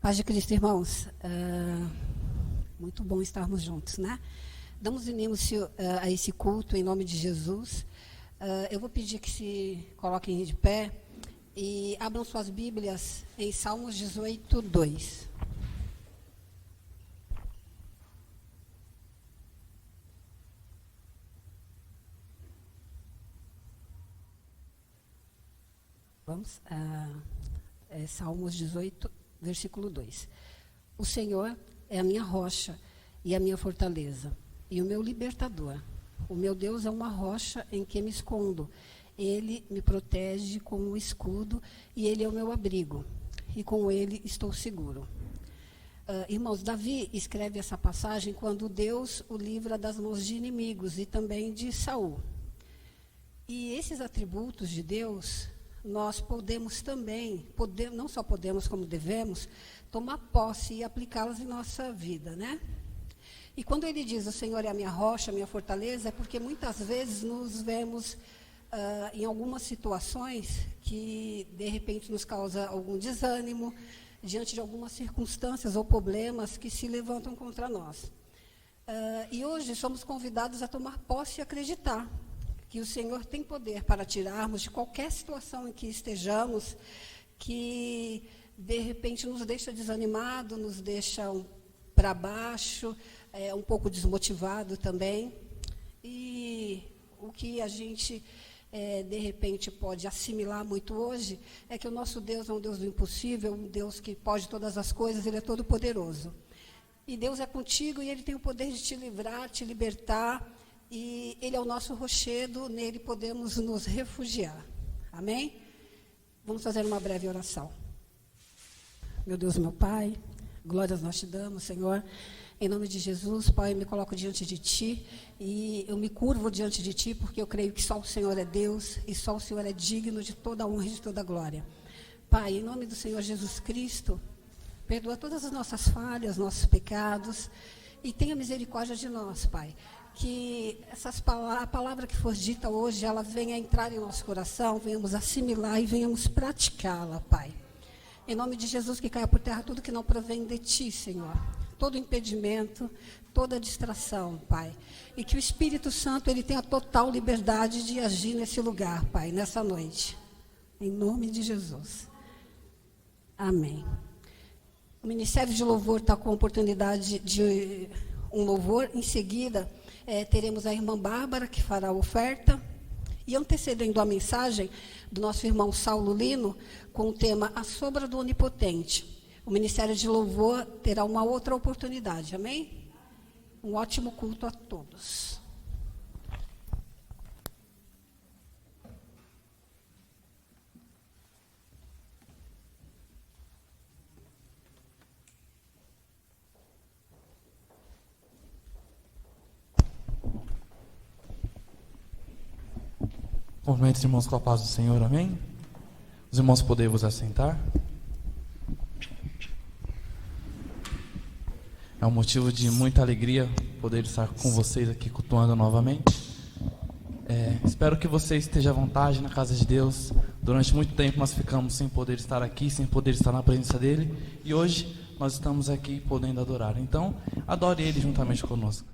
Paz de Cristo, irmãos. Muito bom estarmos juntos, né? Damos início a esse culto em nome de Jesus. Eu vou pedir que se coloquem de pé e abram suas Bíblias em Salmos 18, 2. Vamos Salmos 18, versículo 2. O Senhor é a minha rocha e a minha fortaleza, e o meu libertador. O meu Deus é uma rocha em que me escondo. Ele me protege com um escudo, e Ele é o meu abrigo, e com Ele estou seguro. Irmãos, Davi escreve essa passagem quando Deus o livra das mãos de inimigos e também de Saul. E esses atributos de Deus, nós podemos também, não só podemos como devemos, tomar posse e aplicá-las em nossa vida, né? E quando ele diz, o Senhor é a minha rocha, a minha fortaleza, é porque muitas vezes nos vemos em algumas situações que, de repente, nos causa algum desânimo, diante de algumas circunstâncias ou problemas que se levantam contra nós. E hoje somos convidados a tomar posse e acreditar que o Senhor tem poder para tirarmos de qualquer situação em que estejamos, que de repente nos deixa desanimado, nos deixa para baixo, um pouco desmotivado também. E o que a gente, de repente, pode assimilar muito hoje é que o nosso Deus é um Deus do impossível, um Deus que pode todas as coisas, Ele é todo poderoso. E Deus é contigo e Ele tem o poder de te livrar, te libertar, e Ele é o nosso rochedo, nele podemos nos refugiar. Amém? Vamos fazer uma breve oração. Meu Deus, meu Pai, glórias nós te damos, Senhor. Em nome de Jesus, Pai, eu me coloco diante de Ti e eu me curvo diante de Ti, porque eu creio que só o Senhor é Deus e só o Senhor é digno de toda a honra e de toda a glória. Pai, em nome do Senhor Jesus Cristo, perdoa todas as nossas falhas, nossos pecados e tenha misericórdia de nós, Pai. Que a palavra que for dita hoje, ela venha entrar em nosso coração, venhamos assimilar e venhamos praticá-la, Pai. Em nome de Jesus, que caia por terra tudo que não provém de Ti, Senhor. Todo impedimento, toda distração, Pai. E que o Espírito Santo, Ele tenha total liberdade de agir nesse lugar, Pai, nessa noite. Em nome de Jesus. Amém. O Ministério de Louvor está com a oportunidade de um louvor. Em seguida, teremos a irmã Bárbara, que fará a oferta. E antecedendo a mensagem do nosso irmão Saulo Lino, com o tema A Sombra do Onipotente. O Ministério de Louvor terá uma outra oportunidade, amém? Um ótimo culto a todos. Cumprimento os irmãos com a paz do Senhor, amém? Os irmãos poderem vos assentar. É um motivo de muita alegria poder estar com vocês aqui cultuando novamente. Espero que você esteja à vontade na casa de Deus. Durante muito tempo nós ficamos sem poder estar aqui, sem poder estar na presença dEle. E hoje nós estamos aqui podendo adorar. Então, adore Ele juntamente conosco.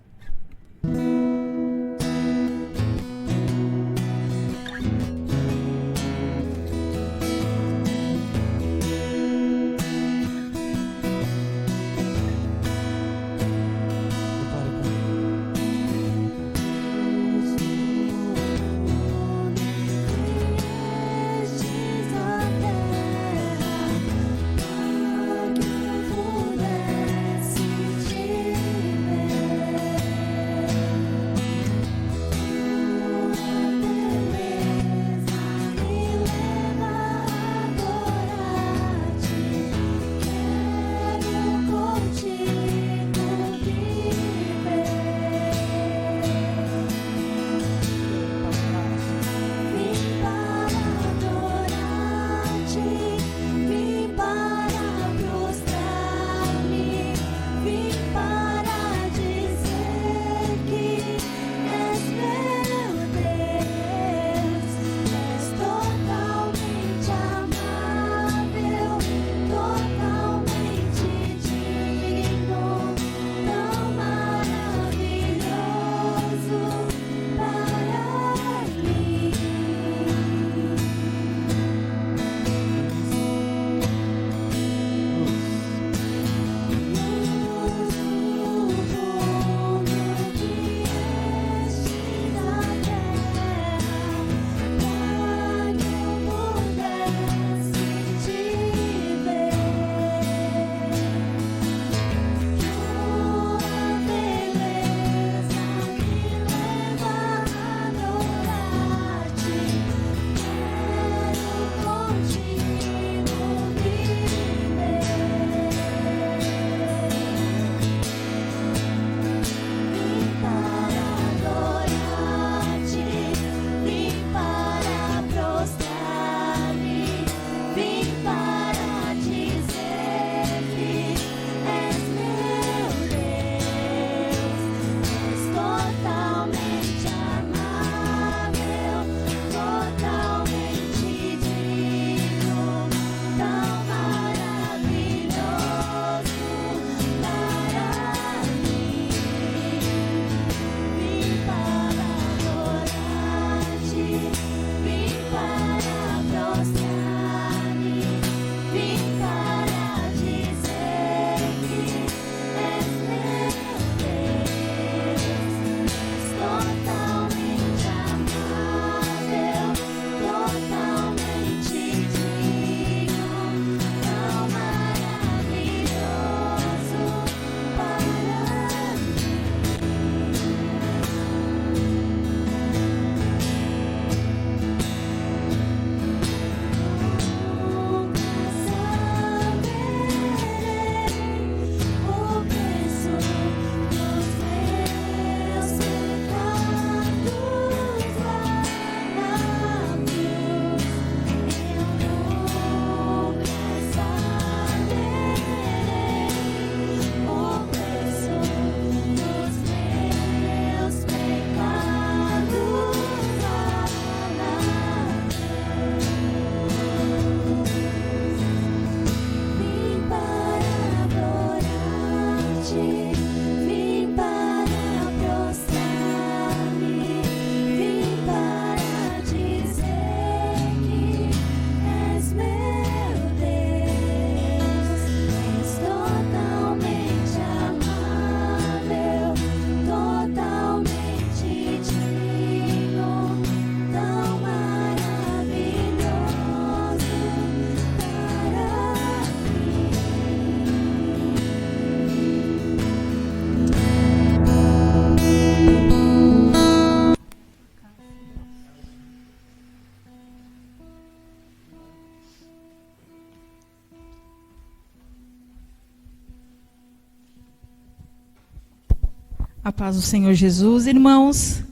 A paz do Senhor Jesus, irmãos.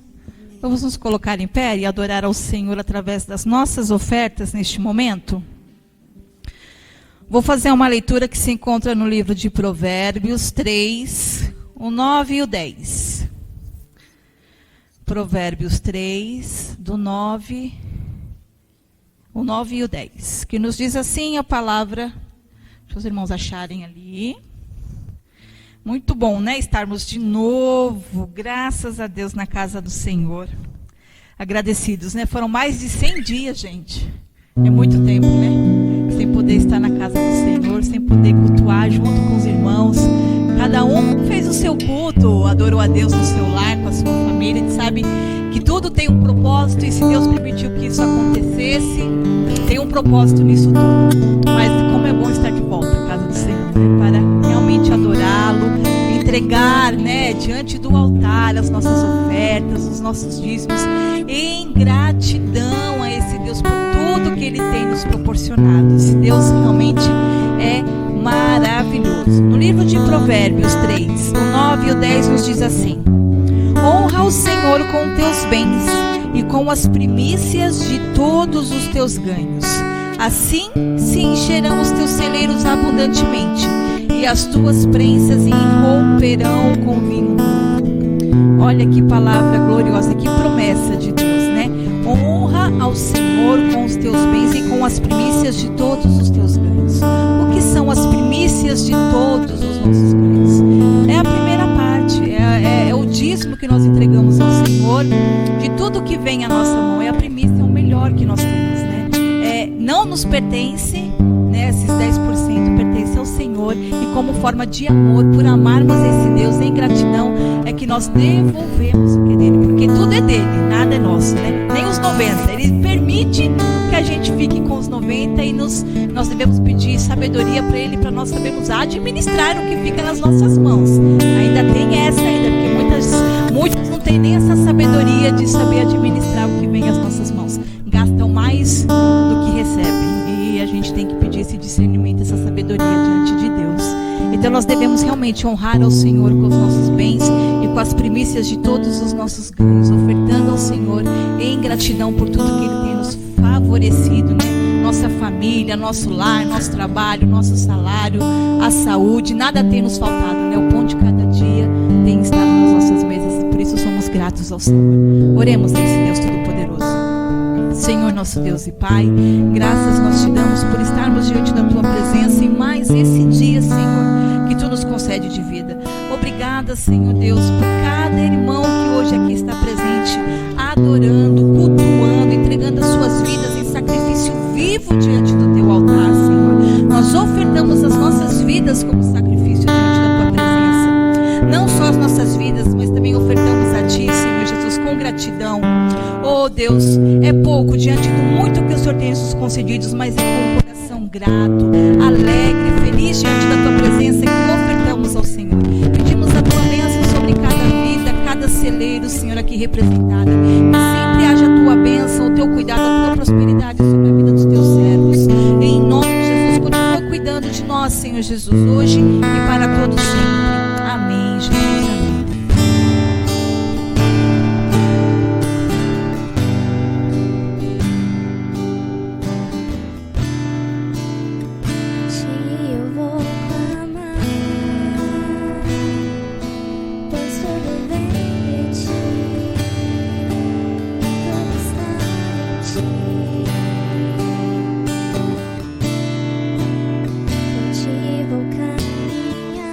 Vamos nos colocar em pé e adorar ao Senhor através das nossas ofertas neste momento. Vou fazer uma leitura que se encontra no livro de Provérbios 3, o 9 e o 10. Provérbios 3, do 9, o 9 e o 10. Que nos diz assim a palavra, deixa os irmãos acharem ali. Muito bom, né? Estarmos de novo, graças a Deus, na casa do Senhor. Agradecidos, né? Foram mais de 100 dias, gente. É muito tempo, né? Sem poder estar na casa do Senhor, sem poder cultuar junto com os irmãos. Cada um fez o seu culto, adorou a Deus no seu lar, com a sua família. A gente sabe que tudo tem um propósito e se Deus permitiu que isso acontecesse, tem um propósito nisso tudo. Mas como é bom estar de volta à casa do Senhor, né? Para realmente adorá-lo, entregar, né, diante do altar as nossas ofertas, os nossos dízimos, em gratidão a esse Deus por tudo que Ele tem nos proporcionado. Esse Deus realmente é maravilhoso. No livro de Provérbios 3, o 9 e o 10 nos diz assim: honra o Senhor com teus bens e com as primícias de todos os teus ganhos. Assim se encherão os teus celeiros abundantemente, e as tuas prensas irromperão com vinho novo. Olha que palavra gloriosa, que promessa de Deus, né? Honra ao Senhor com os teus bens e com as primícias de todos os teus ganhos. O que são as primícias de todos os nossos ganhos? É a primeira parte, é o dízimo que nós entregamos ao Senhor, de tudo que vem à nossa mão. É a primícia, é o melhor que nós temos, né? Não nos pertence, né? Esses 10% pertencem ao Senhor, e como forma de amor, por amarmos esse Deus em gratidão, é que nós devolvemos o que é dele, porque tudo é dele, nada é nosso, né? Nem os 90, ele permite que a gente fique com os 90 e nós devemos pedir sabedoria para ele, para nós sabermos administrar o que fica nas nossas mãos. Ainda tem essa porque muitos não têm nem essa sabedoria de saber administrar o que vem às nossas mãos, gastam mais do que recebem, e a gente tem que pedir esse discernimento, essa sabedoria diante de Deus. Então nós devemos realmente honrar ao Senhor com os nossos bens e com as primícias de todos os nossos ganhos, ofertando ao Senhor em gratidão por tudo que Ele tem nos favorecido, né? Nossa família, nosso lar, nosso trabalho, nosso salário, a saúde, nada tem nos faltado, né? O pão de cada dia tem estado nas nossas mesas, por isso somos gratos ao Senhor. Oremos a esse Deus Todo-Poderoso. Senhor nosso Deus e Pai, graças nós te damos por estarmos diante da Tua presença em mais esse dia, Senhor, que Tu nos concede de vida. Obrigada, Senhor Deus, por cada irmão que hoje aqui está presente, adorando, cultuando, entregando as suas vidas em sacrifício vivo diante do Teu altar, Senhor. Nós ofertamos as nossas vidas como sacrifício diante da Tua presença. Não só as nossas vidas, mas também ofertamos a Ti, Senhor Jesus, com gratidão. Oh Deus, é pouco diante do muito que o Senhor tem nos concedido, mas é com um coração grato, alegre, feliz diante da Tua presença que ofertamos ao Senhor. Pedimos a Tua bênção sobre cada vida, cada celeiro, Senhor, aqui representada. Que sempre haja a Tua bênção, o Teu cuidado, a Tua prosperidade sobre a vida dos Teus servos. Em nome de Jesus, continua cuidando de nós, Senhor Jesus, hoje e para todos sempre. Amém, Jesus. Amém. Contigo vou caminhar.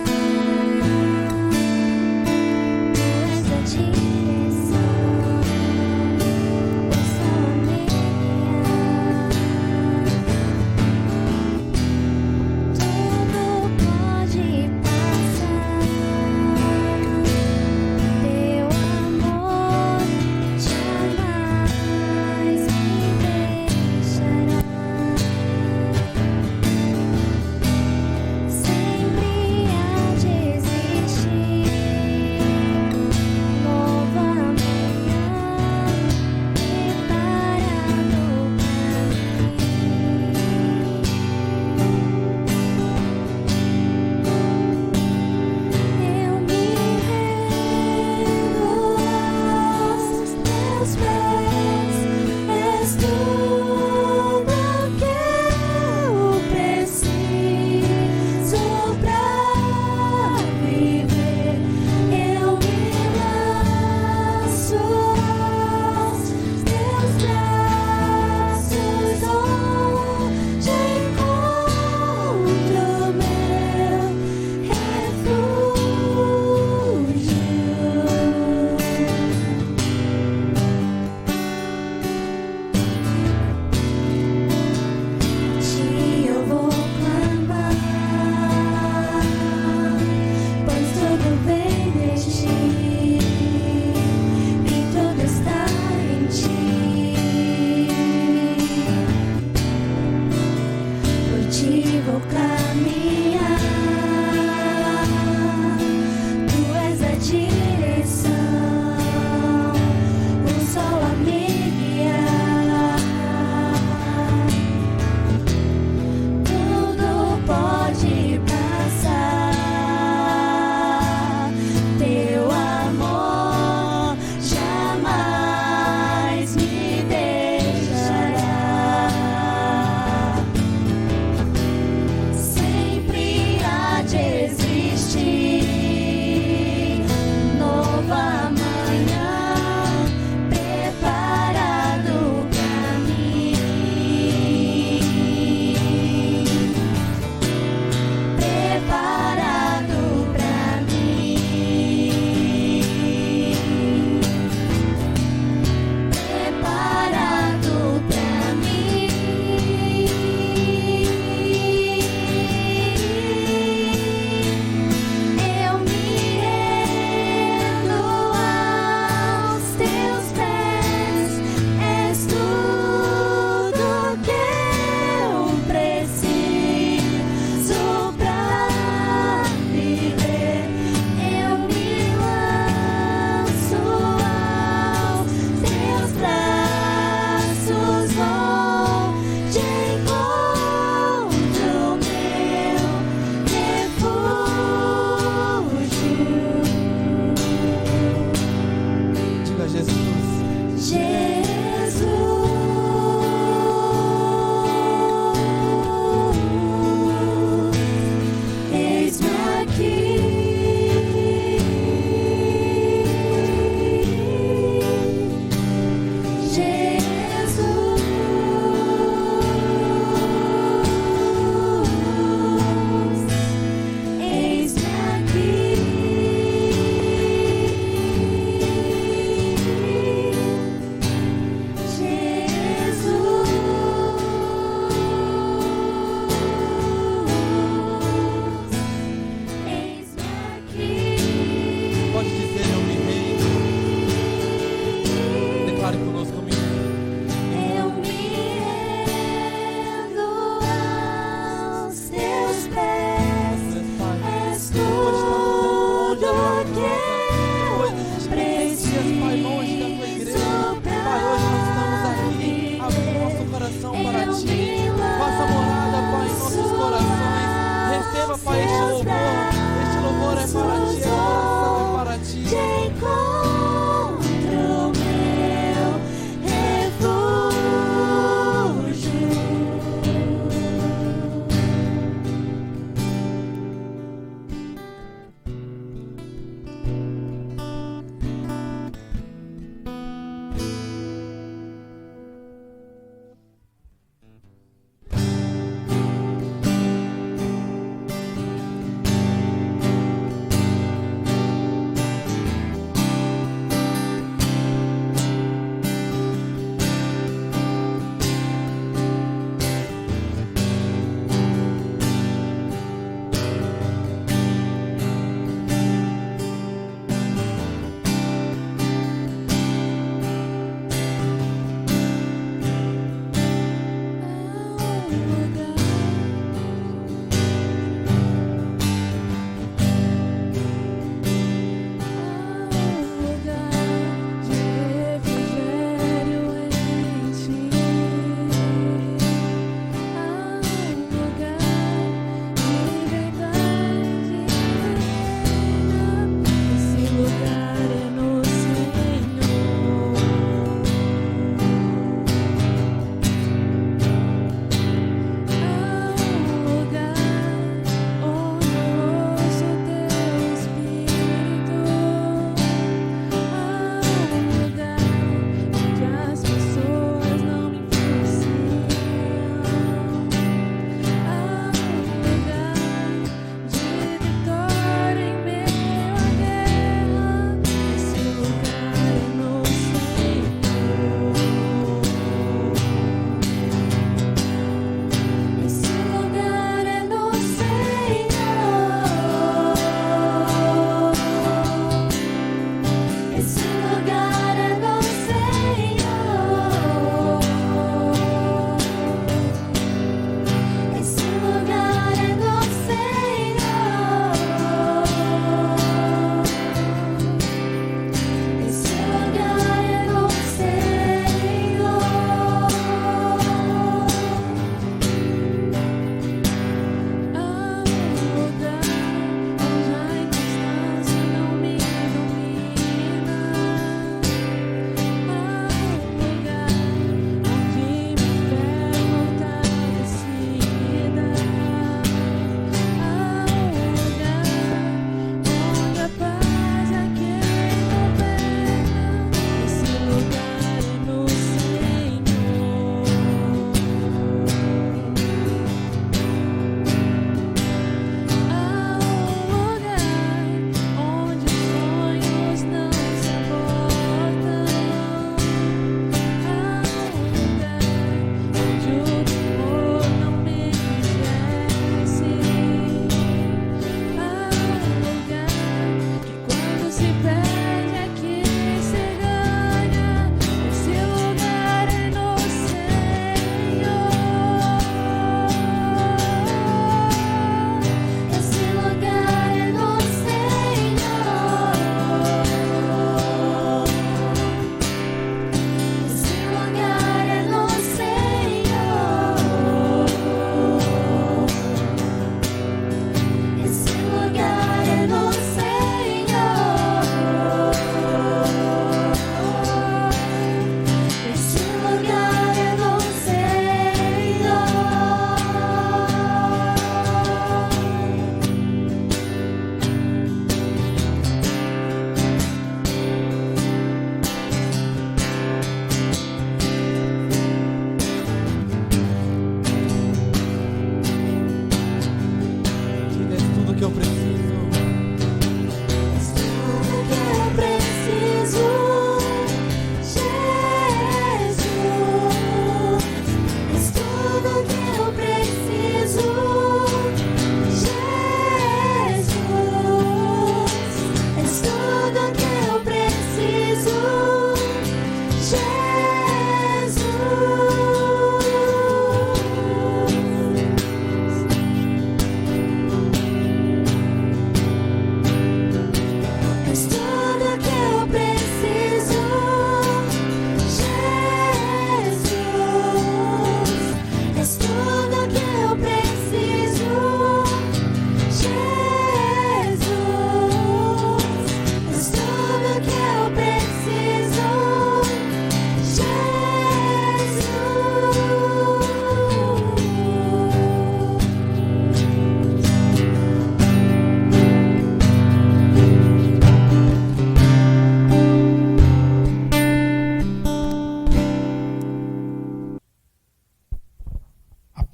Ore conosco, meu irmão. Eu me rendo aos teus pés. És tudo que eu preciso. Pai, longe da tua igreja. Pai, hoje nós estamos aqui, abrindo nosso coração para ti. Faça morada, Pai, em nossos corações. Receba, Pai, este louvor. Este louvor é para ti, a adoração é para ti. Te encontro, meu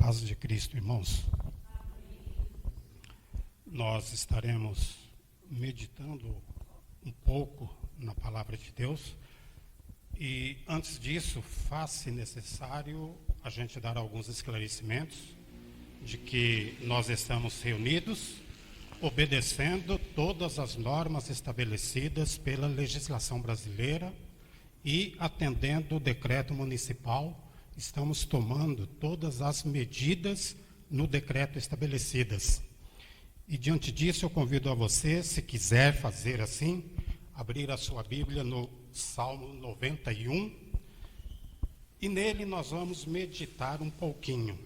paz de Cristo, irmãos. Nós estaremos meditando um pouco na palavra de Deus. E antes disso, faz-se necessário a gente dar alguns esclarecimentos de que nós estamos reunidos obedecendo todas as normas estabelecidas pela legislação brasileira e atendendo o decreto municipal. Estamos tomando todas as medidas no decreto estabelecidas. E diante disso eu convido a você, se quiser fazer assim, abrir a sua Bíblia no Salmo 91, e nele nós vamos meditar um pouquinho.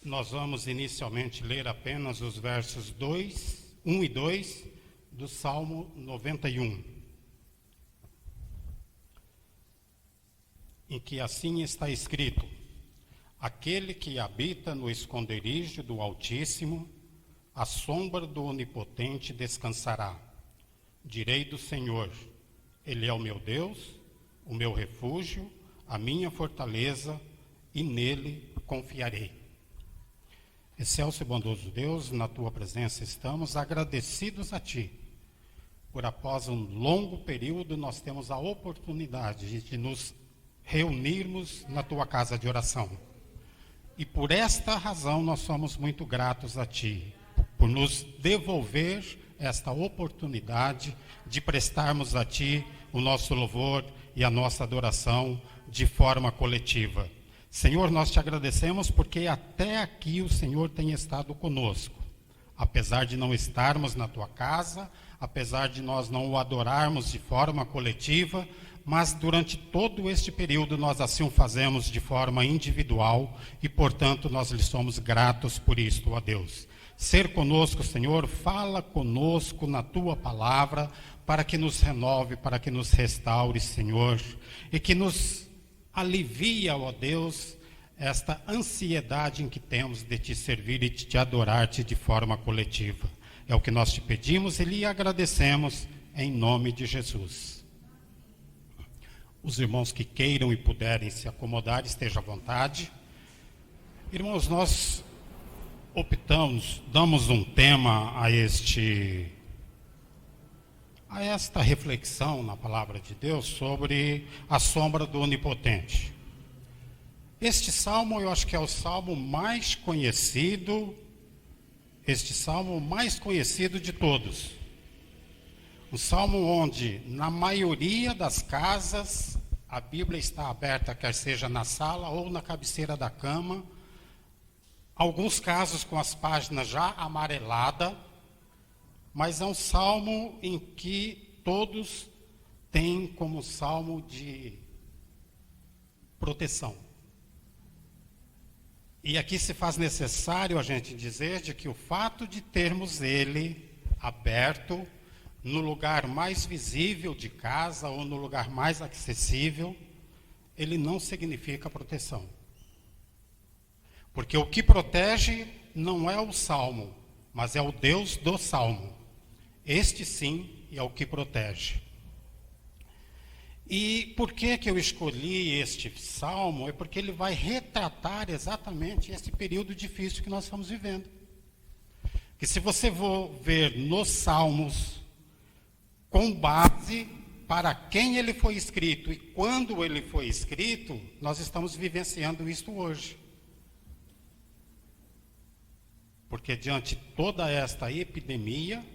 Nós vamos inicialmente ler apenas os versos 1 e 2 do Salmo 91, em que assim está escrito: aquele que habita no esconderijo do Altíssimo, à sombra do Onipotente descansará. Direi do Senhor, Ele é o meu Deus, o meu refúgio, a minha fortaleza, e nele confiarei. Excelso e bondoso Deus, na Tua presença estamos agradecidos a Ti, por após um longo período nós temos a oportunidade de nos reunirmos na Tua casa de oração. E por esta razão nós somos muito gratos a Ti, por nos devolver esta oportunidade de prestarmos a Ti o nosso louvor e a nossa adoração de forma coletiva. Senhor, nós Te agradecemos porque até aqui o Senhor tem estado conosco. Apesar de não estarmos na Tua casa, apesar de nós não o adorarmos de forma coletiva, mas durante todo este período nós assim o fazemos de forma individual e, portanto, nós lhe somos gratos por isto, ó Deus. Ser conosco, Senhor, fala conosco na Tua palavra, para que nos renove, para que nos restaure, Senhor, e que nos alivia, ó Deus, esta ansiedade em que temos de Te servir e de Te adorar-Te de forma coletiva. É o que nós Te pedimos e lhe agradecemos em nome de Jesus. Os irmãos que queiram e puderem se acomodar, estejam à vontade. Irmãos, nós damos um tema a esta reflexão na palavra de Deus sobre a sombra do Onipotente. Este salmo, eu acho que é o salmo mais conhecido, de todos. Um salmo onde, na maioria das casas, a Bíblia está aberta, quer seja na sala ou na cabeceira da cama. Alguns casos com as páginas já amareladas, mas é um salmo em que todos têm como salmo de proteção. E aqui se faz necessário a gente dizer de que o fato de termos ele aberto no lugar mais visível de casa ou no lugar mais acessível, ele não significa proteção. Porque o que protege não é o salmo, mas é o Deus do salmo. Este sim é o que protege. E por que eu escolhi este salmo? É porque ele vai retratar exatamente esse período difícil que nós estamos vivendo. Que se você for ver nos salmos, com base para quem ele foi escrito e quando ele foi escrito, nós estamos vivenciando isto hoje. Porque diante de toda esta epidemia,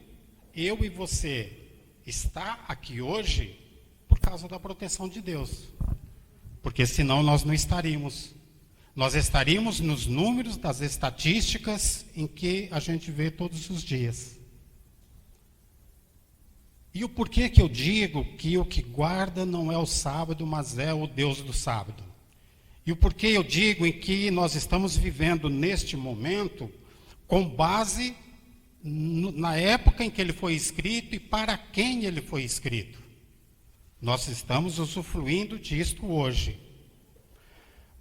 eu e você está aqui hoje por causa da proteção de Deus. Porque senão nós não estaríamos. Nós estaríamos nos números das estatísticas em que a gente vê todos os dias. E o porquê que eu digo que o que guarda não é o sábado, mas é o Deus do sábado? E o porquê eu digo em que nós estamos vivendo neste momento com base na época em que ele foi escrito e para quem ele foi escrito? Nós estamos usufruindo disto hoje.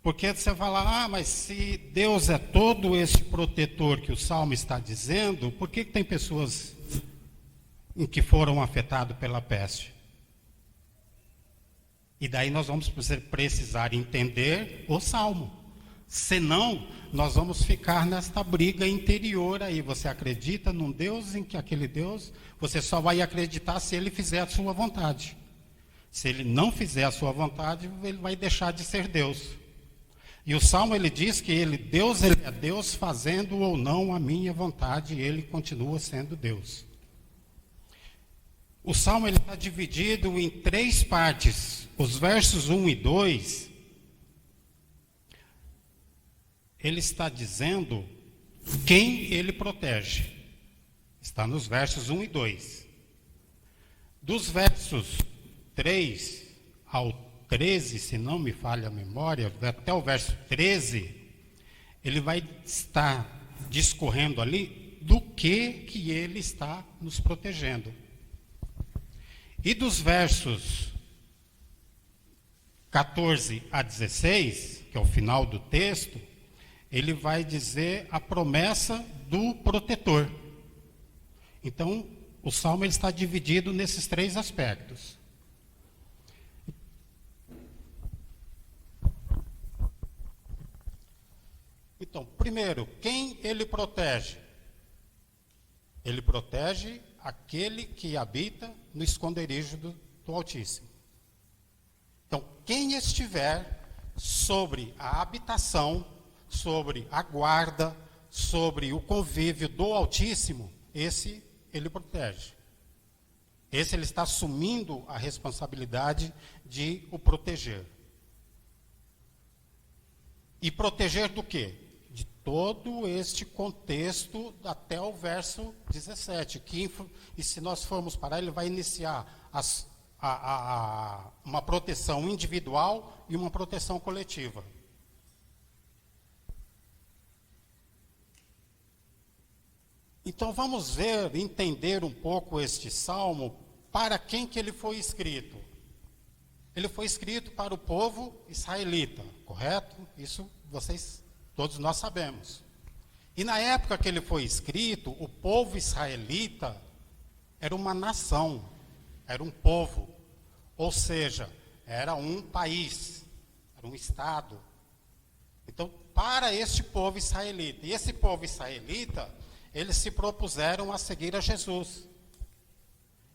Porque você fala, mas se Deus é todo esse protetor que o Salmo está dizendo, por que tem pessoas em que foram afetadas pela peste? E daí nós vamos precisar entender o Salmo. Senão, nós vamos ficar nesta briga interior aí. Você acredita num Deus em que aquele Deus, você só vai acreditar se ele fizer a sua vontade. Se ele não fizer a sua vontade, ele vai deixar de ser Deus. E o Salmo, ele diz que Deus é Deus fazendo ou não a minha vontade, e ele continua sendo Deus. O Salmo está dividido em 3 partes. Os versos 1 e 2, ele está dizendo quem ele protege. Está nos versos 1 e 2. Dos versos 3 ao 13, se não me falha a memória, até o verso 13, ele vai estar discorrendo ali do que ele está nos protegendo. E dos versos 14 a 16, que é o final do texto, ele vai dizer a promessa do protetor. Então, o Salmo ele está dividido nesses 3 aspectos. Então, primeiro, quem ele protege? Ele protege aquele que habita no esconderijo do Altíssimo. Então, quem estiver sobre a habitação, sobre a guarda, sobre o convívio do Altíssimo, esse ele protege. Esse ele está assumindo a responsabilidade de o proteger. E proteger do quê? De todo este contexto até o verso 17. E se nós formos parar, ele vai iniciar uma proteção individual e uma proteção coletiva. Então vamos ver, entender um pouco este salmo, para quem que ele foi escrito. Ele foi escrito para o povo israelita, correto? Isso todos nós sabemos. E na época que ele foi escrito, o povo israelita era uma nação, era um povo, ou seja, era um país, era um estado. Então, para este povo israelita, e esse povo israelita, eles se propuseram a seguir a Jesus.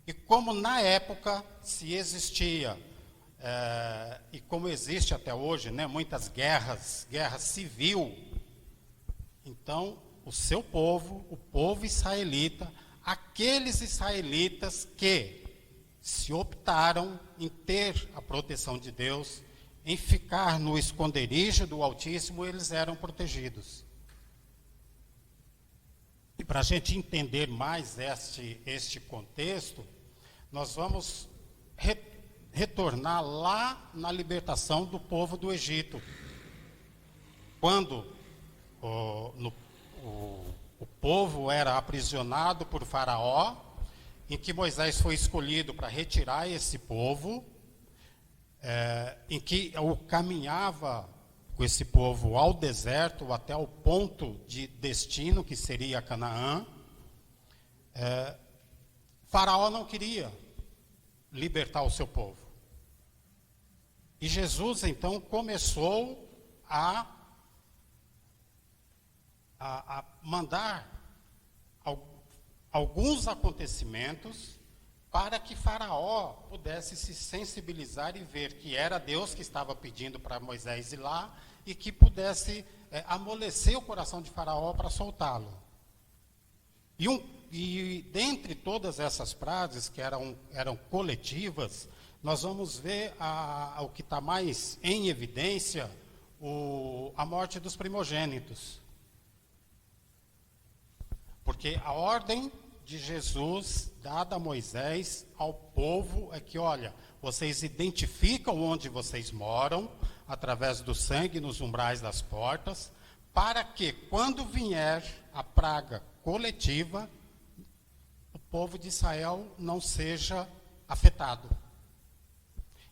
E como na época se existia, e como existe até hoje, né, muitas guerra civil, então o seu povo, o povo israelita, aqueles israelitas que se optaram em ter a proteção de Deus, em ficar no esconderijo do Altíssimo, eles eram protegidos. E para a gente entender mais este contexto, nós vamos retornar lá na libertação do povo do Egito. Quando o povo era aprisionado por Faraó, em que Moisés foi escolhido para retirar esse povo, em que o caminhava com esse povo ao deserto, até o ponto de destino, que seria Canaã. Faraó não queria libertar o seu povo. E Jesus, então, começou a mandar alguns acontecimentos para que Faraó pudesse se sensibilizar e ver que era Deus que estava pedindo para Moisés ir lá e que pudesse amolecer o coração de Faraó para soltá-lo. E dentre todas essas frases que eram coletivas, nós vamos ver o que está mais em evidência, a morte dos primogênitos. Porque a ordem de Jesus, dada a Moisés, ao povo, é que, olha, vocês identificam onde vocês moram, através do sangue nos umbrais das portas, para que, quando vier a praga coletiva, o povo de Israel não seja afetado.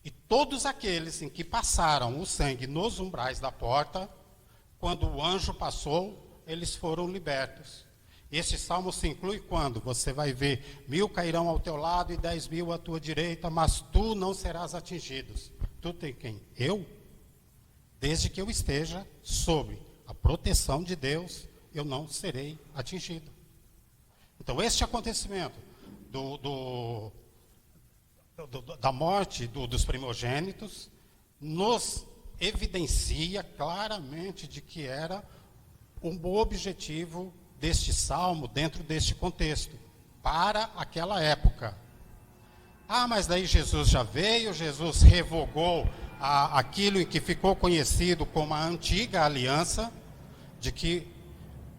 E todos aqueles em que passaram o sangue nos umbrais da porta, quando o anjo passou, eles foram libertos. Este salmo se inclui quando você vai ver 1000 cairão ao teu lado e 10.000 à tua direita, mas tu não serás atingido. tudo tem quem? Eu. Desde que eu esteja sob a proteção de Deus, eu não serei atingido. Então, este acontecimento da morte dos primogênitos nos evidencia claramente de que era um bom objetivo deste salmo dentro deste contexto, para aquela época. Ah, mas daí Jesus já veio, Jesus revogou aquilo em que ficou conhecido como a antiga aliança, de que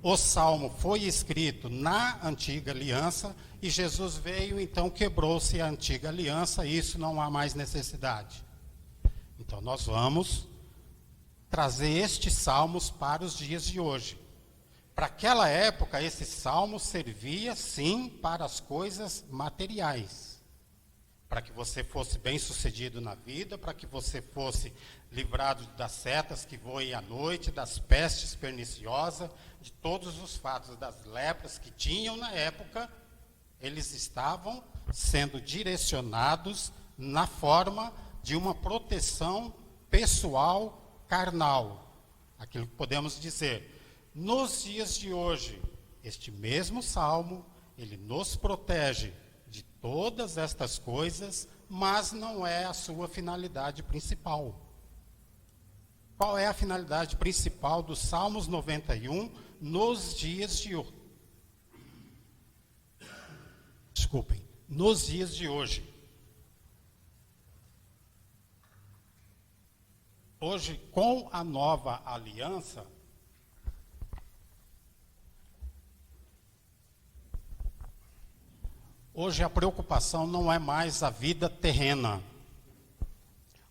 o salmo foi escrito na antiga aliança, e Jesus veio, então quebrou-se a antiga aliança, e isso não há mais necessidade. Então nós vamos trazer estes salmos para os dias de hoje. Para aquela época, esse salmo servia sim para as coisas materiais. Para que você fosse bem sucedido na vida, para que você fosse livrado das setas que voem à noite, das pestes perniciosas, de todos os fatos das lepras que tinham na época, eles estavam sendo direcionados na forma de uma proteção pessoal carnal. Aquilo que podemos dizer. Nos dias de hoje, este mesmo salmo, ele nos protege de todas estas coisas, mas não é a sua finalidade principal. Qual é a finalidade principal dos Salmos 91 nos dias de hoje? Nos dias de hoje. Hoje, com a nova aliança, hoje a preocupação não é mais a vida terrena.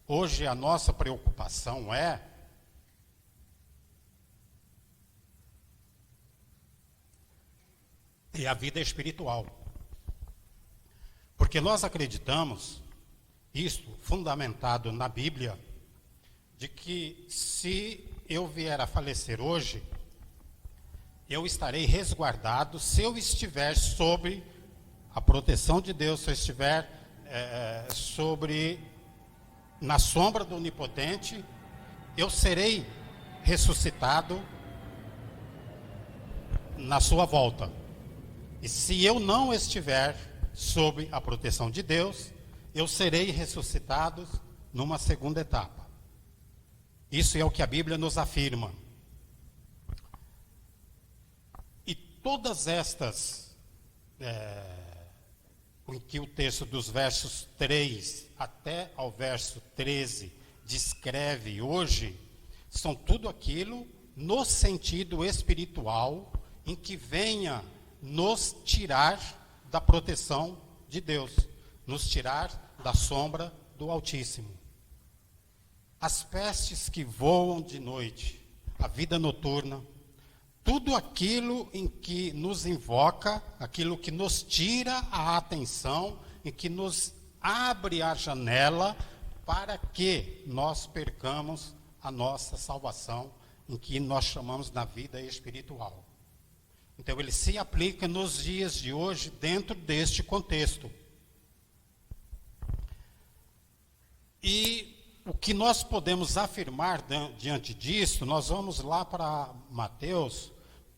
Hoje a nossa preocupação é a vida espiritual. Porque nós acreditamos, isto fundamentado na Bíblia, de que se eu vier a falecer hoje, eu estarei resguardado se eu estiver sob a proteção de Deus, se eu estiver na sombra do Onipotente, eu serei ressuscitado na sua volta. E se eu não estiver sob a proteção de Deus, eu serei ressuscitado numa segunda etapa. Isso é o que a Bíblia nos afirma. E todas estas em que o texto dos versos 3 até ao verso 13 descreve hoje, são tudo aquilo no sentido espiritual em que venha nos tirar da proteção de Deus, nos tirar da sombra do Altíssimo. As pestes que voam de noite, a vida noturna, tudo aquilo em que nos invoca, aquilo que nos tira a atenção, em que nos abre a janela para que nós percamos a nossa salvação, em que nós chamamos na vida espiritual. Então ele se aplica nos dias de hoje dentro deste contexto. E o que nós podemos afirmar diante disso, nós vamos lá para Mateus,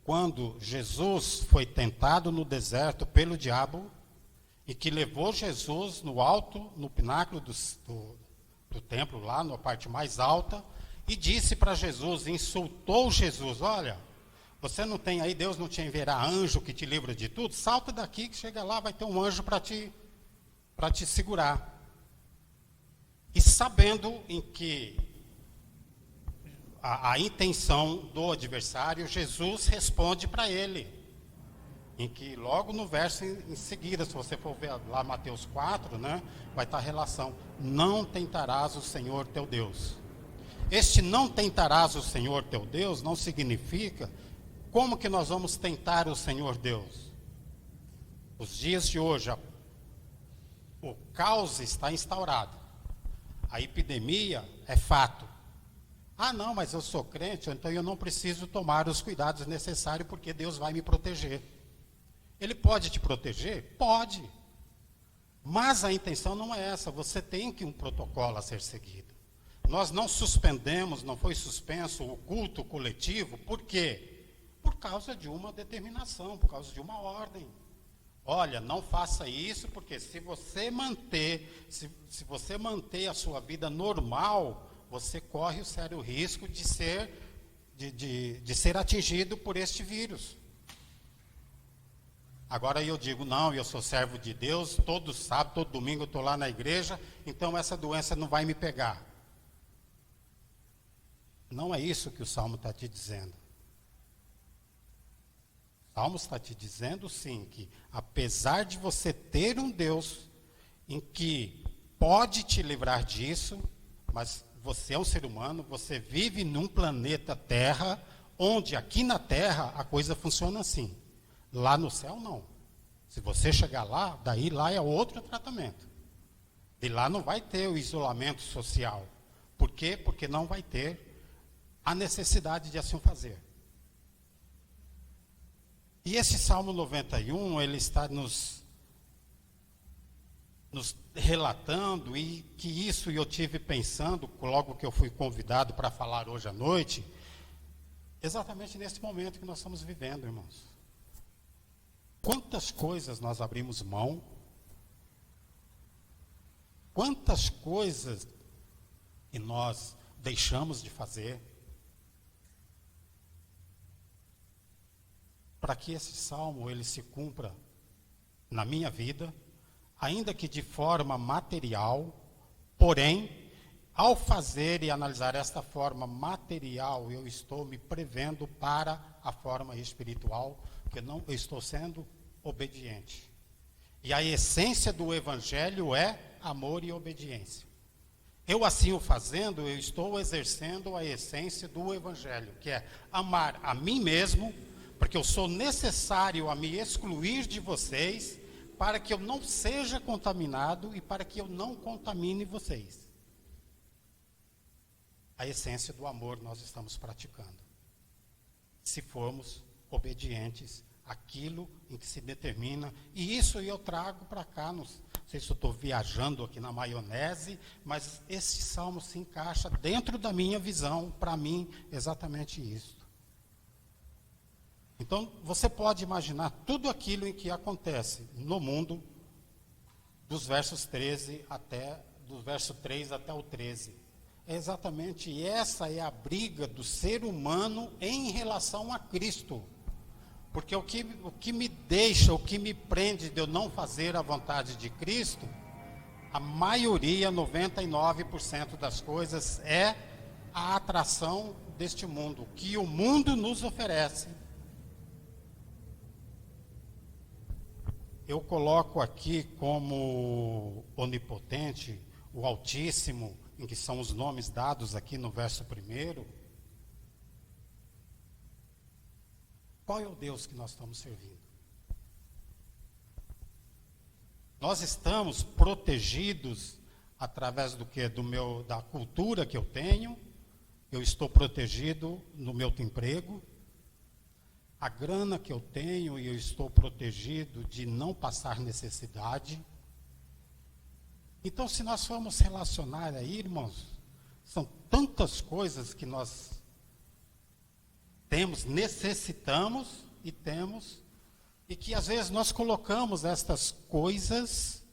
quando Jesus foi tentado no deserto pelo diabo, e que levou Jesus no alto, no pináculo do templo, lá na parte mais alta, e disse para Jesus, insultou Jesus, olha, você não tem aí, Deus não te enviará anjo que te livra de tudo? Salta daqui que chega lá, vai ter um anjo para te segurar. E sabendo em que a intenção do adversário, Jesus responde para ele. Em que logo no verso em seguida, se você for ver lá Mateus 4, né, vai estar a relação. Não tentarás o Senhor teu Deus. Este não tentarás o Senhor teu Deus não significa como que nós vamos tentar o Senhor Deus. Os dias de hoje, o caos está instaurado. A epidemia é fato. Ah, não, mas eu sou crente, então eu não preciso tomar os cuidados necessários porque Deus vai me proteger. Ele pode te proteger? Pode. Mas a intenção não é essa. Você tem que um protocolo a ser seguido. Nós não suspendemos, não foi suspenso o culto coletivo, por quê? Por causa de uma determinação, por causa de uma ordem. Olha, não faça isso, porque se você manter a sua vida normal, você corre o sério risco de ser atingido por este vírus. Agora eu digo, não, eu sou servo de Deus, todo sábado, todo domingo eu estou lá na igreja, então essa doença não vai me pegar. Não é isso que o Salmo está te dizendo. O Salmo está te dizendo, sim, que apesar de você ter um Deus em que pode te livrar disso, mas você é um ser humano, você vive num planeta Terra, onde aqui na Terra a coisa funciona assim. Lá no céu, não. Se você chegar lá, daí lá é outro tratamento. De lá não vai ter o isolamento social. Por quê? Porque não vai ter a necessidade de assim fazer. E esse Salmo 91, ele está nos relatando, e que isso eu tive pensando, logo que eu fui convidado para falar hoje à noite, exatamente nesse momento que nós estamos vivendo, irmãos. Quantas coisas nós abrimos mão, quantas coisas que nós deixamos de fazer, para que esse salmo ele se cumpra na minha vida, ainda que de forma material, porém, ao fazer e analisar esta forma material, eu estou me prevendo para a forma espiritual, porque eu estou sendo obediente. E a essência do Evangelho é amor e obediência. Eu assim o fazendo, eu estou exercendo a essência do Evangelho, que é amar a mim mesmo, porque eu sou necessário a me excluir de vocês, para que eu não seja contaminado e para que eu não contamine vocês. A essência do amor nós estamos praticando, se formos obedientes àquilo em que se determina, e isso eu trago para cá, não sei se eu estou viajando aqui na maionese, mas esse salmo se encaixa dentro da minha visão, para mim, exatamente isso. Então, você pode imaginar tudo aquilo em que acontece no mundo, do verso 3 até o 13. É exatamente essa é a briga do ser humano em relação a Cristo. Porque o que me deixa, o que me prende de eu não fazer a vontade de Cristo, a maioria, 99% das coisas, é a atração deste mundo, que o mundo nos oferece. Eu coloco aqui como onipotente, o Altíssimo, em que são os nomes dados aqui no verso 1. Qual é o Deus que nós estamos servindo? Nós estamos protegidos através do que? Da cultura que eu tenho. Eu estou protegido no meu emprego. A grana que eu tenho, e eu estou protegido de não passar necessidade. Então, se nós formos relacionar aí, irmãos, são tantas coisas que nós temos, necessitamos e que às vezes nós colocamos estas coisas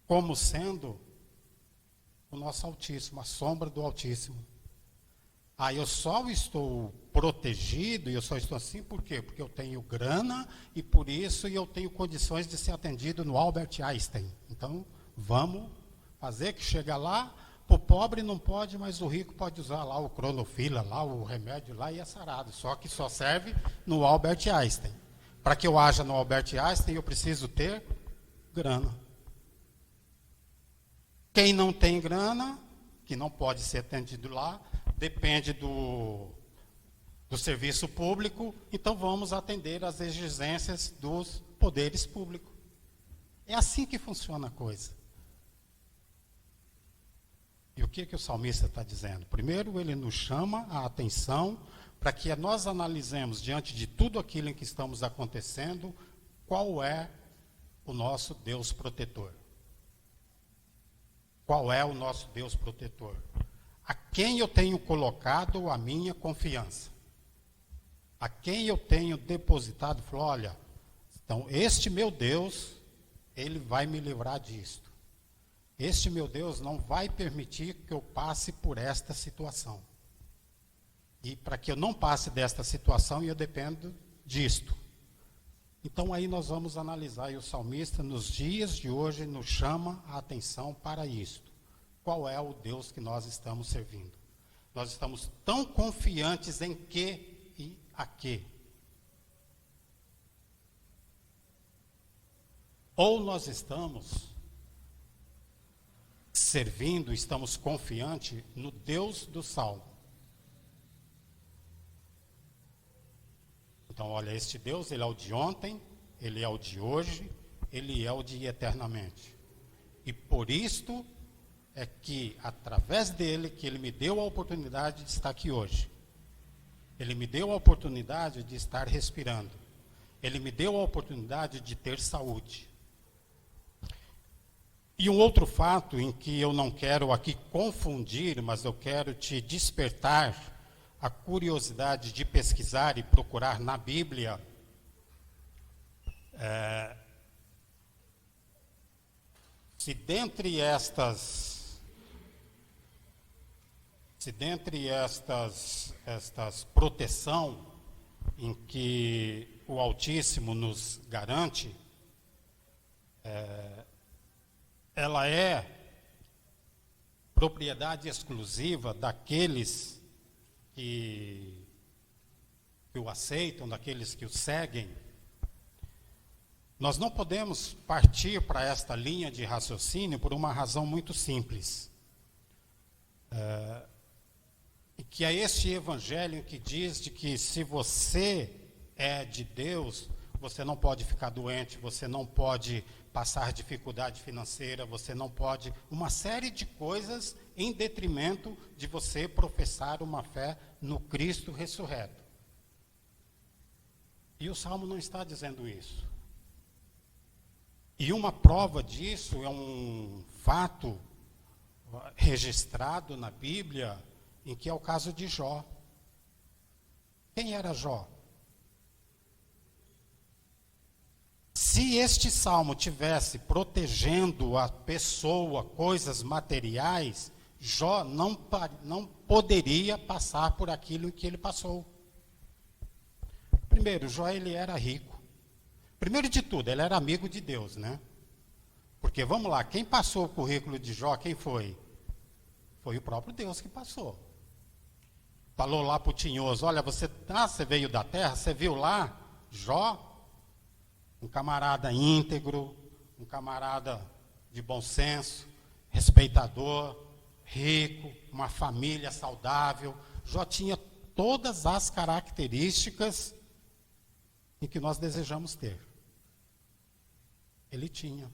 como sendo o nosso Altíssimo, a sombra do Altíssimo. Eu só estou protegido, e eu só estou assim por quê? Porque eu tenho grana e por isso eu tenho condições de ser atendido no Albert Einstein. Então, vamos fazer que chega lá, o pobre não pode, mas o rico pode usar lá o cronofila, lá o remédio lá e é sarado. Só que só serve no Albert Einstein. Para que eu haja no Albert Einstein, eu preciso ter grana. Quem não tem grana, que não pode ser atendido lá, depende do serviço público, então vamos atender às exigências dos poderes públicos. É assim que funciona a coisa. E o que o salmista está dizendo? Primeiro, ele nos chama a atenção para que nós analisemos, diante de tudo aquilo em que estamos acontecendo, qual é o nosso Deus protetor. qual é o nosso Deus protetor. A quem eu tenho colocado a minha confiança. A quem eu tenho depositado, falou, olha, então este meu Deus, ele vai me livrar disto. Este meu Deus não vai permitir que eu passe por esta situação. E para que eu não passe desta situação, eu dependo disto. Então aí nós vamos analisar, e o salmista nos dias de hoje nos chama a atenção para isto. Qual é o Deus que nós estamos servindo? Nós estamos tão confiantes em que e a quê? Ou nós estamos servindo, estamos confiantes no Deus do Salmo. Então, olha, este Deus, ele é o de ontem, ele é o de hoje, ele é o de eternamente. E por isto é que, através dele, que ele me deu a oportunidade de estar aqui hoje. Ele me deu a oportunidade de estar respirando. Ele me deu a oportunidade de ter saúde. E um outro fato em que eu não quero aqui confundir, mas eu quero te despertar a curiosidade de pesquisar e procurar na Bíblia, se dentre estas proteção em que o Altíssimo nos garante, ela é propriedade exclusiva daqueles que o aceitam, daqueles que o seguem, nós não podemos partir para esta linha de raciocínio por uma razão muito simples. Que é este evangelho que diz de que se você é de Deus, você não pode ficar doente, você não pode passar dificuldade financeira, você não pode, uma série de coisas em detrimento de você professar uma fé no Cristo ressurreto. E o Salmo não está dizendo isso. E uma prova disso é um fato registrado na Bíblia, em que é o caso de Jó. Quem era Jó? Se este salmo tivesse protegendo a pessoa, coisas materiais, Jó não poderia passar por aquilo que ele passou. Primeiro, Jó ele era rico. Primeiro de tudo, ele era amigo de Deus, né? Porque, vamos lá, quem passou o currículo de Jó, quem foi? Foi o próprio Deus que passou. Falou lá para o tinhoso, olha, você veio da terra, você viu lá, Jó, um camarada íntegro, um camarada de bom senso, respeitador, rico, uma família saudável. Jó tinha todas as características em que nós desejamos ter. Ele tinha.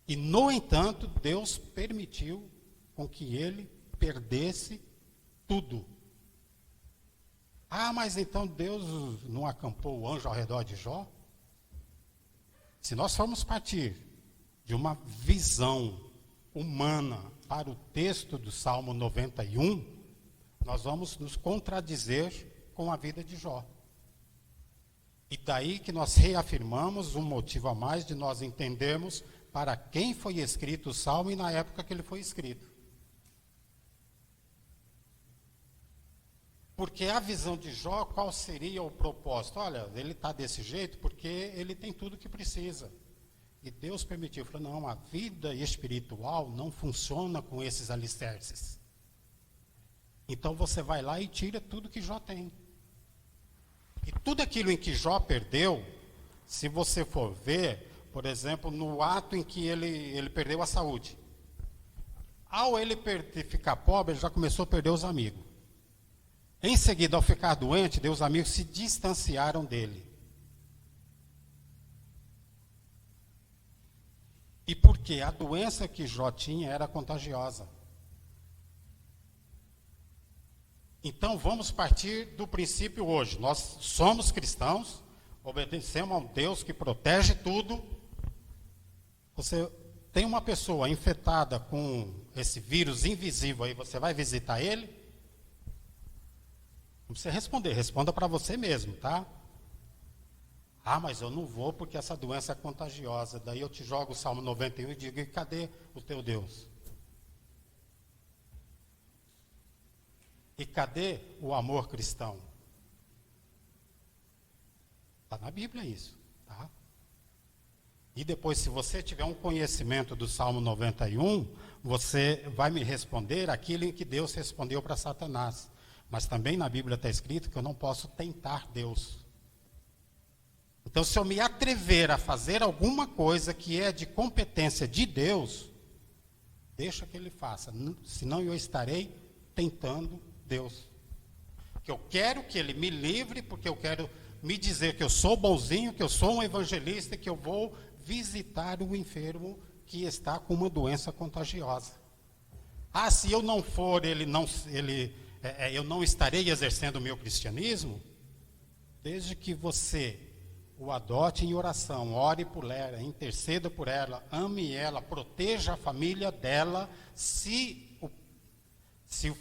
E, no entanto, Deus permitiu com que ele perdesse tudo. Ah, mas então Deus não acampou o anjo ao redor de Jó? Se nós formos partir de uma visão humana para o texto do Salmo 91, nós vamos nos contradizer com a vida de Jó. E daí que nós reafirmamos um motivo a mais de nós entendermos para quem foi escrito o Salmo e na época que ele foi escrito. Porque a visão de Jó, qual seria o propósito? Olha, ele está desse jeito porque ele tem tudo que precisa. E Deus permitiu. Falou, não, a vida espiritual não funciona com esses alicerces. Então você vai lá e tira tudo que Jó tem. E tudo aquilo em que Jó perdeu, se você for ver, por exemplo, no ato em que ele perdeu a saúde. Ao ele ficar pobre, ele já começou a perder os amigos. Em seguida, ao ficar doente, os amigos se distanciaram dele. E por quê? A doença que Jó tinha era contagiosa. Então, vamos partir do princípio hoje. Nós somos cristãos, obedecemos a um Deus que protege tudo. Você Tem uma pessoa infectada com esse vírus invisível aí, você vai visitar ele? Não precisa responder, responda para você mesmo, tá? Ah, mas eu não vou porque essa doença é contagiosa. Daí eu te jogo o Salmo 91 e digo, e cadê o teu Deus? E cadê o amor cristão? Está na Bíblia isso, tá? E depois, se você tiver um conhecimento do Salmo 91, você vai me responder aquilo em que Deus respondeu para Satanás. Mas também na Bíblia está escrito que eu não posso tentar Deus. Então, se eu me atrever a fazer alguma coisa que é de competência de Deus, deixa que Ele faça. Senão eu estarei tentando Deus. Que eu quero que Ele me livre, porque eu quero me dizer que eu sou bonzinho, que eu sou um evangelista, que eu vou visitar o enfermo que está com uma doença contagiosa. Ah, se eu não for, eu não estarei exercendo o meu cristianismo? Desde que você o adote em oração, ore por ela, interceda por ela, ame ela, proteja a família dela, se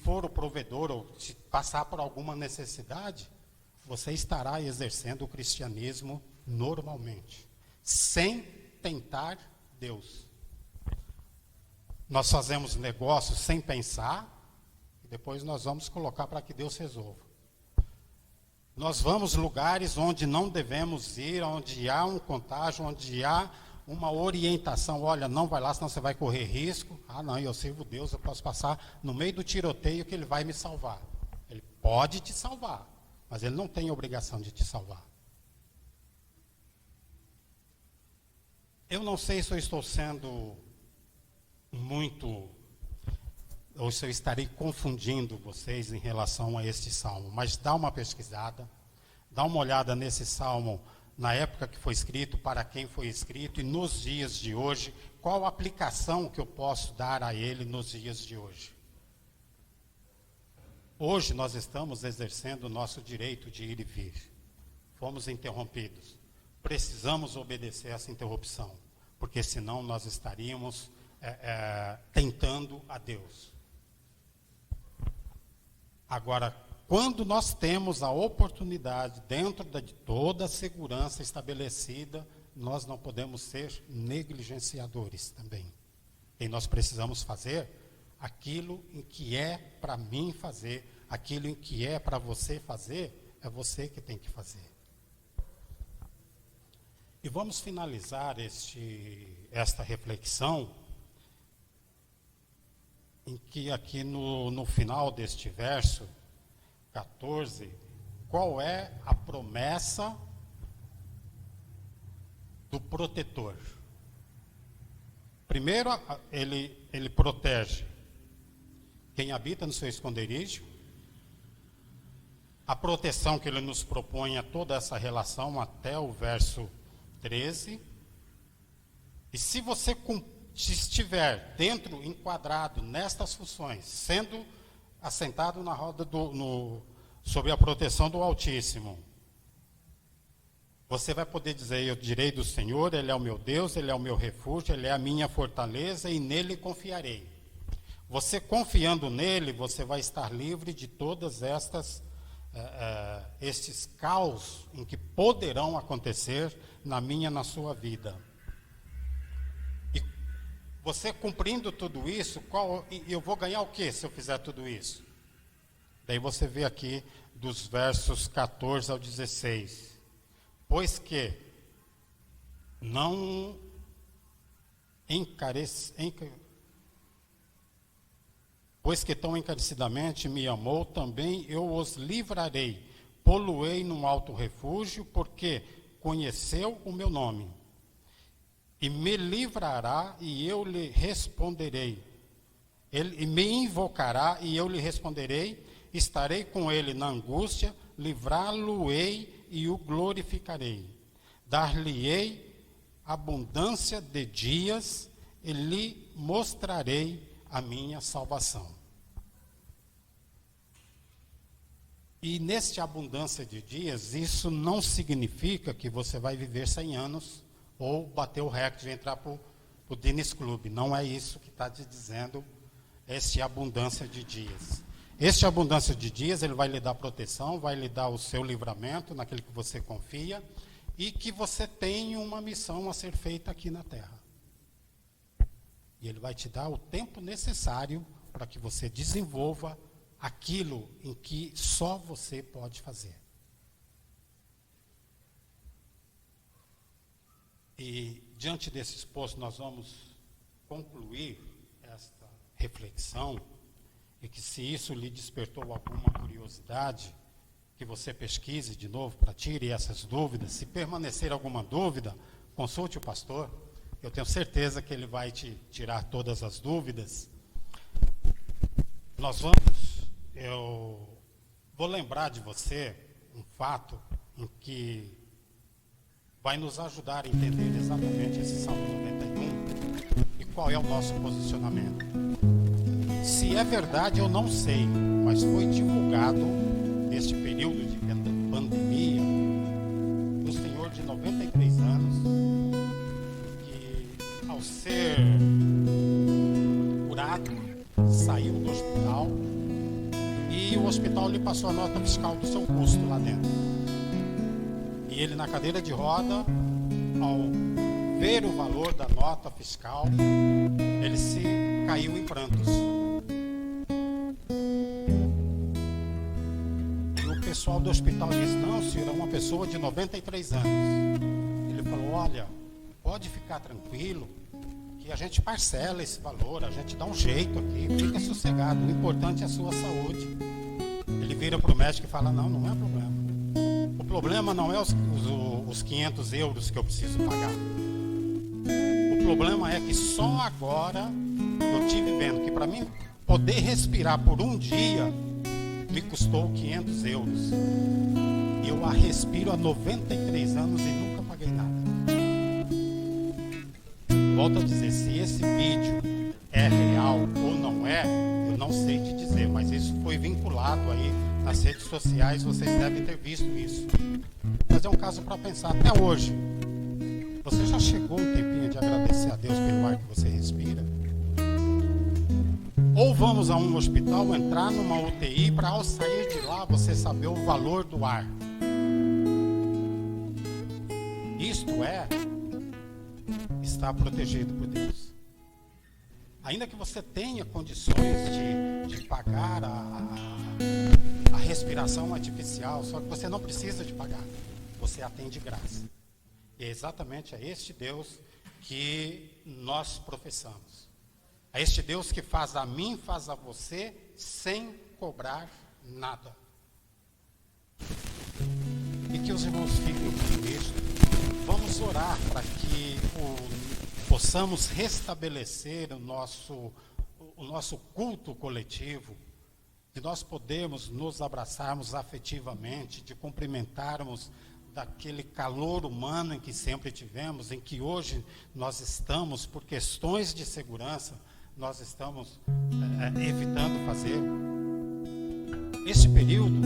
for o provedor ou se passar por alguma necessidade, você estará exercendo o cristianismo normalmente, sem tentar Deus. Nós fazemos negócios sem pensar, e depois nós vamos colocar para que Deus resolva. Nós vamos lugares onde não devemos ir, onde há um contágio, onde há uma orientação. Olha, não vai lá, senão você vai correr risco. Ah, não, eu sirvo Deus, eu posso passar no meio do tiroteio que Ele vai me salvar. Ele pode te salvar, mas Ele não tem obrigação de te salvar. Eu não sei se eu estou sendo muito, ou se eu estarei confundindo vocês em relação a este salmo, mas dá uma pesquisada, dá uma olhada nesse salmo, na época que foi escrito, para quem foi escrito, e nos dias de hoje, qual a aplicação que eu posso dar a ele nos dias de hoje. Hoje nós estamos exercendo o nosso direito de ir e vir. Fomos interrompidos. Precisamos obedecer essa interrupção, porque senão nós estaríamos tentando a Deus. Agora, quando nós temos a oportunidade, dentro de toda a segurança estabelecida, nós não podemos ser negligenciadores também. E nós precisamos fazer aquilo em que é para mim fazer, aquilo em que é para você fazer, é você que tem que fazer. E vamos finalizar esta reflexão, em que aqui no final deste verso 14, qual é a promessa do protetor? Primeiro, ele protege quem habita no seu esconderijo. A proteção que ele nos propõe a toda essa relação até o verso 13. E se você estiver dentro, enquadrado nestas funções, sendo assentado na roda sob a proteção do Altíssimo, você vai poder dizer, eu direi do Senhor, Ele é o meu Deus, Ele é o meu refúgio, Ele é a minha fortaleza e nele confiarei. Você confiando nele, você vai estar livre de todas estes caos em que poderão acontecer na minha, na sua vida. E você cumprindo tudo isso, eu vou ganhar o que se eu fizer tudo isso? Daí você vê aqui dos versos 14 ao 16. Pois que não pois que tão encarecidamente me amou, também eu os livrarei. Poluei num alto refúgio, porque conheceu o meu nome. E me livrará, e eu lhe responderei. Ele me invocará, e eu lhe responderei. Estarei com ele na angústia, livrá-lo-ei e o glorificarei. Dar-lhe-ei abundância de dias, e lhe mostrarei a minha salvação. E neste abundância de dias, isso não significa que você vai viver 100 anos ou bater o recorde de entrar para o o Diniz Clube. Não é isso que está te dizendo esse abundância de dias. Este abundância de dias, ele vai lhe dar proteção, vai lhe dar o seu livramento naquele que você confia e que você tem uma missão a ser feita aqui na terra. E ele vai te dar o tempo necessário para que você desenvolva aquilo em que só você pode fazer. E diante desse exposto nós vamos concluir esta reflexão, e que se isso lhe despertou alguma curiosidade, que você pesquise de novo para tire essas dúvidas. Se permanecer alguma dúvida, consulte o pastor. Eu tenho certeza que ele vai te tirar todas as dúvidas. Eu vou lembrar de você um fato em que vai nos ajudar a entender exatamente esse Salmo 91 e qual é o nosso posicionamento. Se é verdade, eu não sei, mas foi divulgado neste período de pandemia, um senhor de 93 anos, que ao ser curado, saiu do hospital e o hospital lhe passou a nota fiscal do seu custo lá dentro. E ele, na cadeira de roda, ao ver o valor da nota fiscal, ele se caiu em prantos. E o pessoal do hospital disse: não, senhor, é uma pessoa de 93 anos. Ele falou: olha, pode ficar tranquilo, que a gente parcela esse valor, a gente dá um jeito aqui, fica sossegado, o importante é a sua saúde. Ele vira para o médico e fala: não, não é problema. O problema não é os 500 euros que eu preciso pagar. O problema é que só agora eu tive vendo que para mim poder respirar por um dia me custou 500 euros. Eu a respiro há 93 anos e nunca paguei nada. Volto a dizer, se esse vídeo é real ou não é, eu não sei te dizer, mas isso foi vinculado aí nas redes sociais, vocês devem ter visto isso. Mas é um caso para pensar. Até hoje, você já chegou um tempinho de agradecer a Deus pelo ar que você respira? Ou vamos a um hospital, entrar numa UTI, para ao sair de lá você saber o valor do ar. Isto é estar protegido por Deus. Ainda que você tenha condições de pagar a respiração artificial, só que você não precisa de pagar, você a tem de graça. E é exatamente a este Deus que nós professamos. A este Deus que faz a mim, faz a você, sem cobrar nada. E que os irmãos fiquem com isso. Vamos orar para que possamos restabelecer o nosso culto coletivo, de nós podermos nos abraçarmos afetivamente, de cumprimentarmos daquele calor humano em que sempre tivemos, em que hoje nós estamos, por questões de segurança, nós estamos evitando fazer. Este período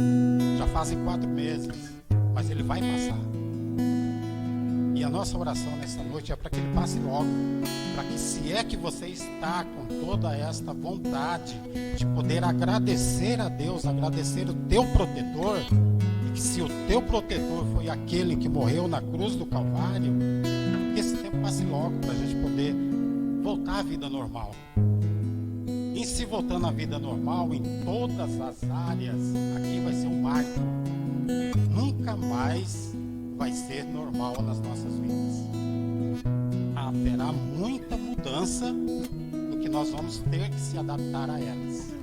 já fazem 4 meses, mas ele vai passar. E a nossa oração nessa noite é para que ele passe logo, para que, se é que você está com toda esta vontade de poder agradecer a Deus, agradecer o teu protetor, e que se o teu protetor foi aquele que morreu na cruz do Calvário, que esse tempo passe logo para a gente poder voltar à vida normal. E se voltando à vida normal em todas as áreas, aqui vai ser um marco. Nunca mais vai ser normal nas nossas vidas. Haverá muita mudança em que nós vamos ter que se adaptar a elas.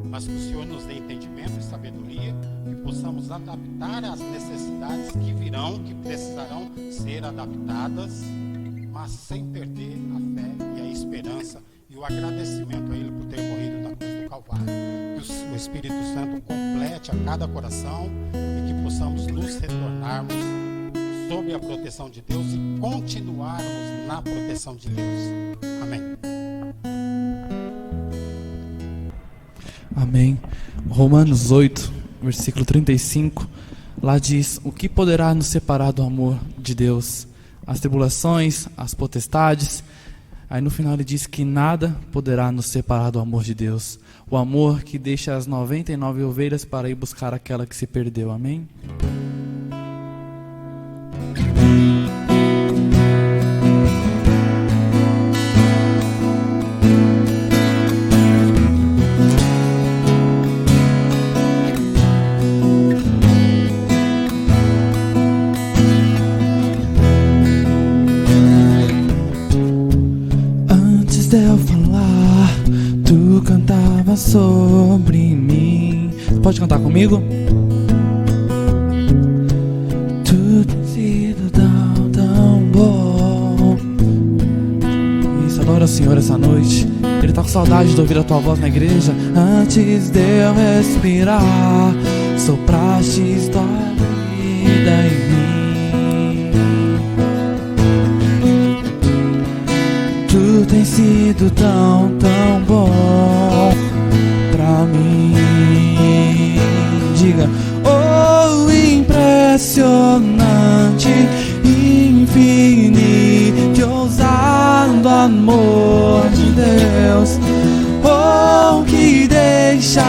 Mas que o Senhor nos dê entendimento e sabedoria, que possamos adaptar às necessidades que virão, que precisarão ser adaptadas, mas sem perder a fé e a esperança e o agradecimento a Ele por ter morrido na cruz do Calvário. Que o Espírito Santo complete a cada coração e que possamos nos retornarmos sob a proteção de Deus e continuarmos na proteção de Deus. Amém. Amém. Romanos 8, versículo 35, lá diz: o que poderá nos separar do amor de Deus? As tribulações, as potestades, Aí no final ele diz que nada poderá nos separar do amor de Deus. O amor que deixa as 99 ovelhas para ir buscar aquela que se perdeu. Amém? Antes de eu falar, tu cantava sobre mim. Pode cantar comigo? Tu tem sido tão bom. Isso, adora o Senhor essa noite. Ele tá com saudade de ouvir a tua voz na igreja. Antes de eu respirar, sopraste tua vida em mim. Tu tem sido tão bom pra mim. Diga, oh, impressionante, infinito, ousado amor de Deus. Oh, que deixa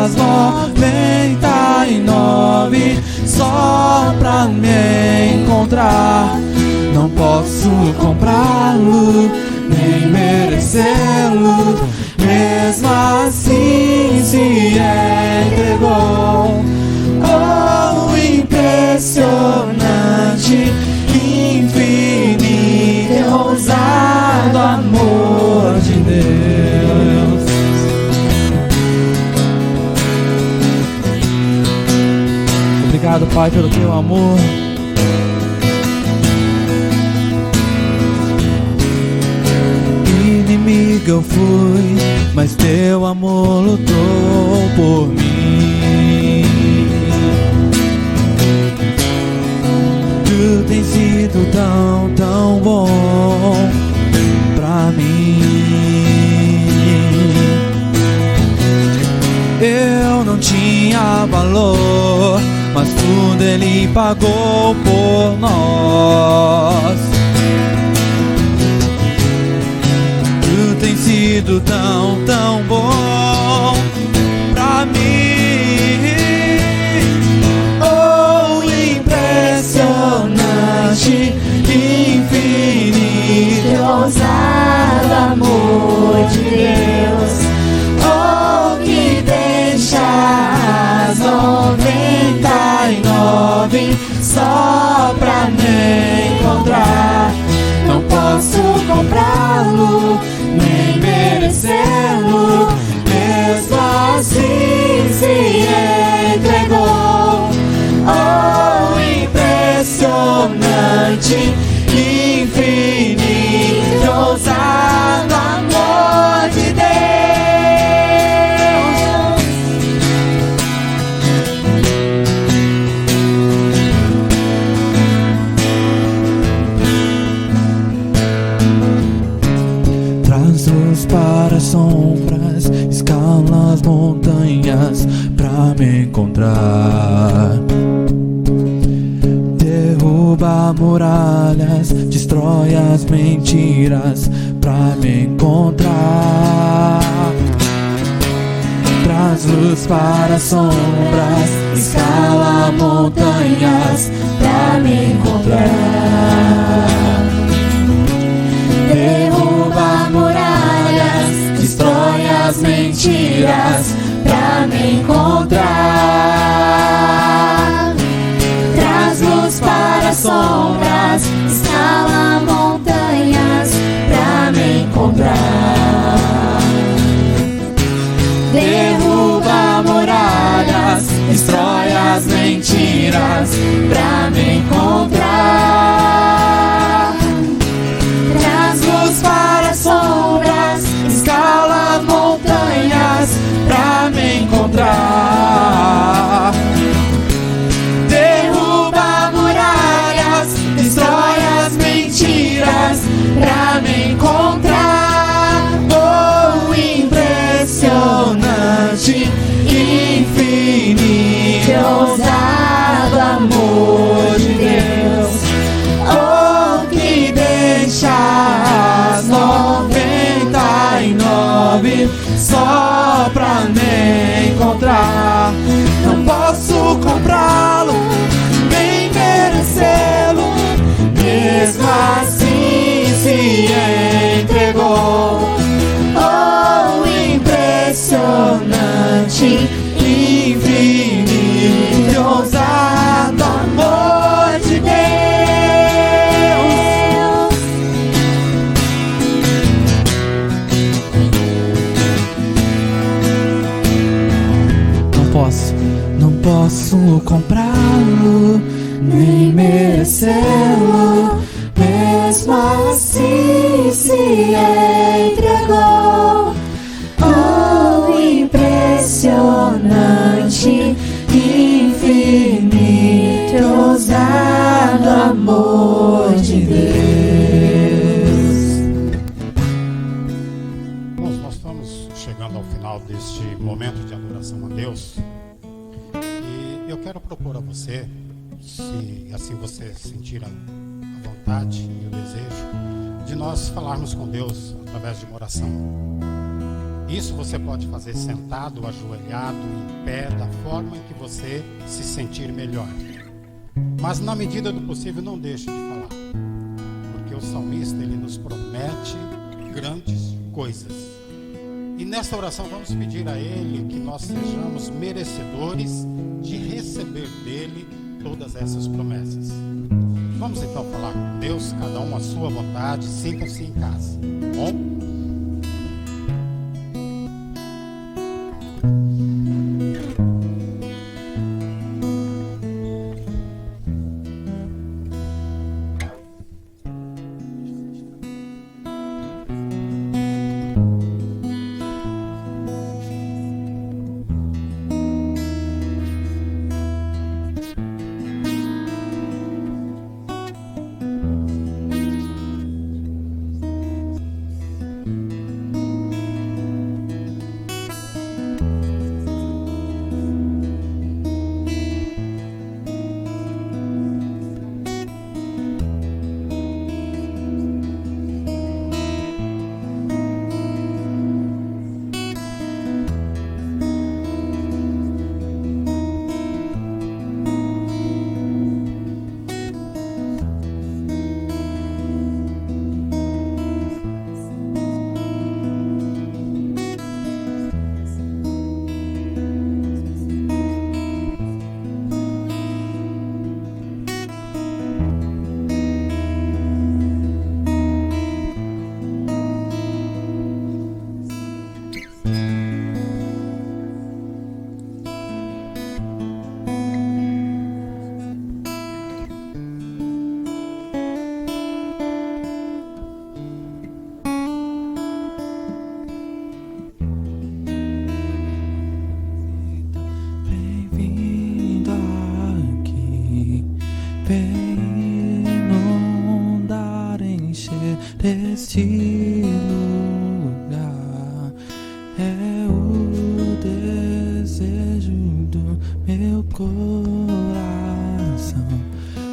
as 99 só pra me encontrar. Não posso comprá-lo, nem merecê-lo, mesmo assim se entregou. Oh, impressionante, infinito, ousado amor de Deus. Obrigado, Pai, pelo teu amor. Inimigo eu fui, mas teu amor lutou por mim. Tu tens sido tão bom pra mim. Eu não tinha valor, mas tudo Ele pagou por nós. Tu tens sido tão bom pra mim. Oh, impressionante, infinito, ousado amor de Deus. Oh, que deixa as 99 só pra me encontrar. Não posso comprá-lo, nem merecê-lo, mesmo assim se entregou. Oh, impressionante, infinito, ousado amor de Deus. Traz luz para as sombras, escala as montanhas pra me encontrar. Derruba muralhas, destrói as mentiras pra me encontrar. Traz luz para as sombras, escala montanhas pra me encontrar. Derruba muralhas, destrói as mentiras pra me encontrar. Traz luz para as sombras, escala montanhas pra me encontrar. Derruba muralhas, destrói as mentiras pra me encontrar. Traz luz para as sombras, escala montanhas pra me encontrar. Derruba muralhas, destrói as mentiras pra me encontrar. Oh, impressionante, infinito, ousado amor de Deus. nele só pra me encontrar. Não posso comprá-lo, nem merecê-lo, mesmo assim se entregou. Oh, impressionante, infinito, ousado amor de Deus. Não posso comprá-lo, nem merecê-lo, mesmo assim se entregou. Oh, impressionante, infinito, ousado amor de Deus. Irmãos, nós estamos chegando ao final deste momento de adoração a Deus. E eu quero propor a você, se assim você sentir a vontade e o desejo, de nós falarmos com Deus através de uma oração. Isso você pode fazer sentado, ajoelhado, em pé, da forma em que você se sentir melhor. Mas na medida do possível, não deixe de falar, porque o salmista, ele nos promete grandes coisas. E nesta oração vamos pedir a Ele que nós sejamos merecedores de receber dele todas essas promessas. Vamos então falar com Deus, cada um à sua vontade, sinta-se em casa, bom? Este lugar é o desejo do meu coração,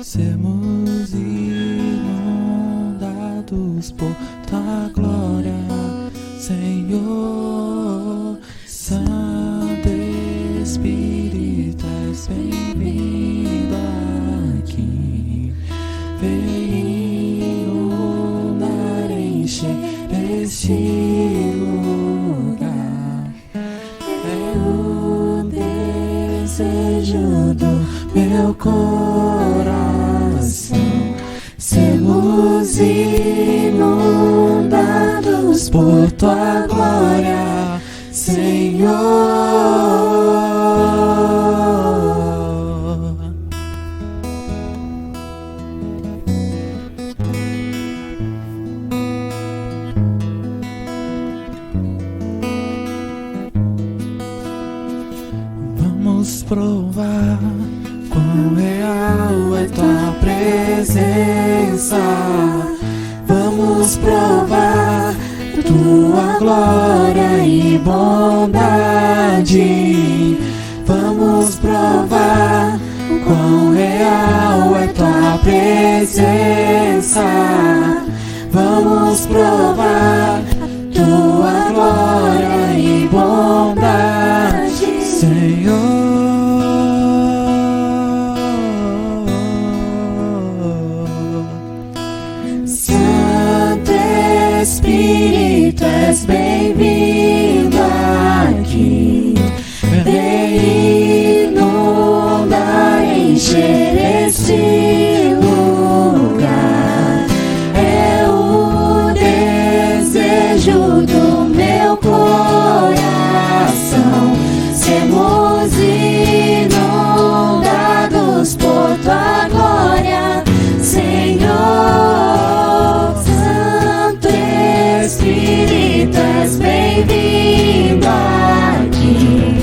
sermos inundados por tua glória, Senhor. Santo Espírito, és bem-vindo aqui. Vem este lugar é o desejo do meu coração, sermos inundados por tua glória, Senhor. Vamos provar quão real é tua presença. Vamos provar tua glória e bondade. Vamos provar quão real é tua presença. Vamos provar tua tua glória e bondade, Senhor. Santo Espírito, és bem-vindo aqui. Vem inundar, encher este lugar. É o desejo do meu coração. Sermos inundados por tua glória, Senhor. Santo Espírito, és bem-vindo aqui.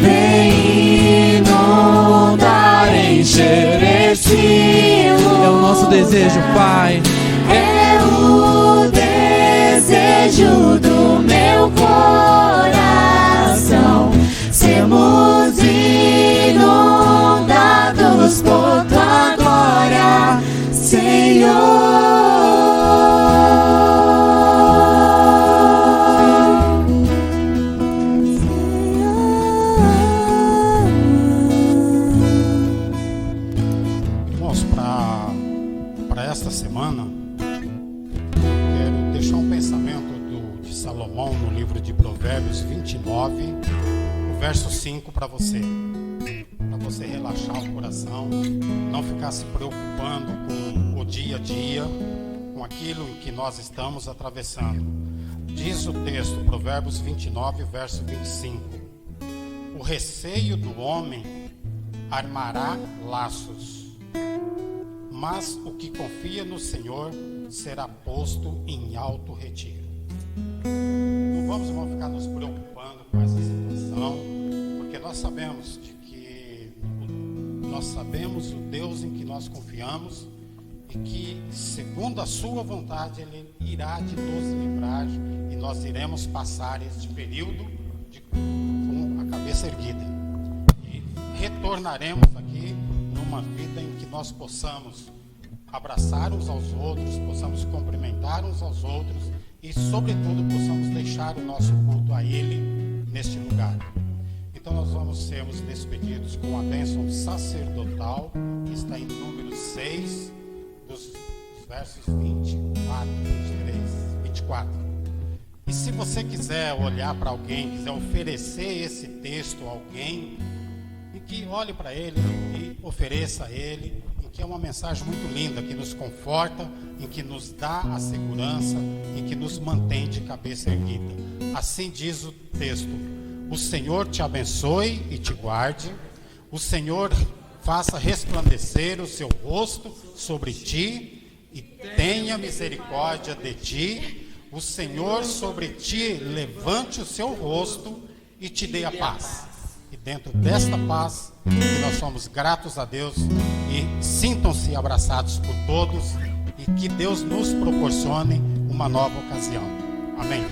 Vem inundar, encher este lugar. É o nosso desejo, Pai. É o desejo do meu coração. Sermos inundados por tua glória, Senhor. Irmãos, para esta semana, quero deixar um pensamento de Salomão no livro de Provérbios 29, o verso 5 para você relaxar o coração, não ficar se preocupando com o dia a dia, com aquilo em que nós estamos atravessando. Diz o texto, Provérbios 29, verso 25: o receio do homem armará laços, mas o que confia no Senhor será posto em alto retiro. Não vamos, irmão, ficar nos preocupando com essa situação, porque nós sabemos o Deus em que nós confiamos e que, segundo a sua vontade, Ele irá de nos livrar e nós iremos passar este período com a cabeça erguida. E retornaremos aqui numa vida em que nós possamos abraçar uns aos outros, possamos cumprimentar uns aos outros e, sobretudo, possamos deixar o nosso culto a Ele neste lugar. Então nós vamos sermos despedidos com a bênção sacerdotal, que está em número 6, dos versos 24, 23, 24. E se você quiser olhar para alguém, quiser oferecer esse texto a alguém, e que olhe para ele e ofereça a ele, em que é uma mensagem muito linda, que nos conforta, em que nos dá a segurança, em que nos mantém de cabeça erguida. Assim diz o texto: o Senhor te abençoe e te guarde, o Senhor faça resplandecer o seu rosto sobre ti e tenha misericórdia de ti, o Senhor sobre ti levante o seu rosto e te dê a paz. E dentro desta paz, que nós somos gratos a Deus e sintam-se abraçados por todos e que Deus nos proporcione uma nova ocasião. Amém.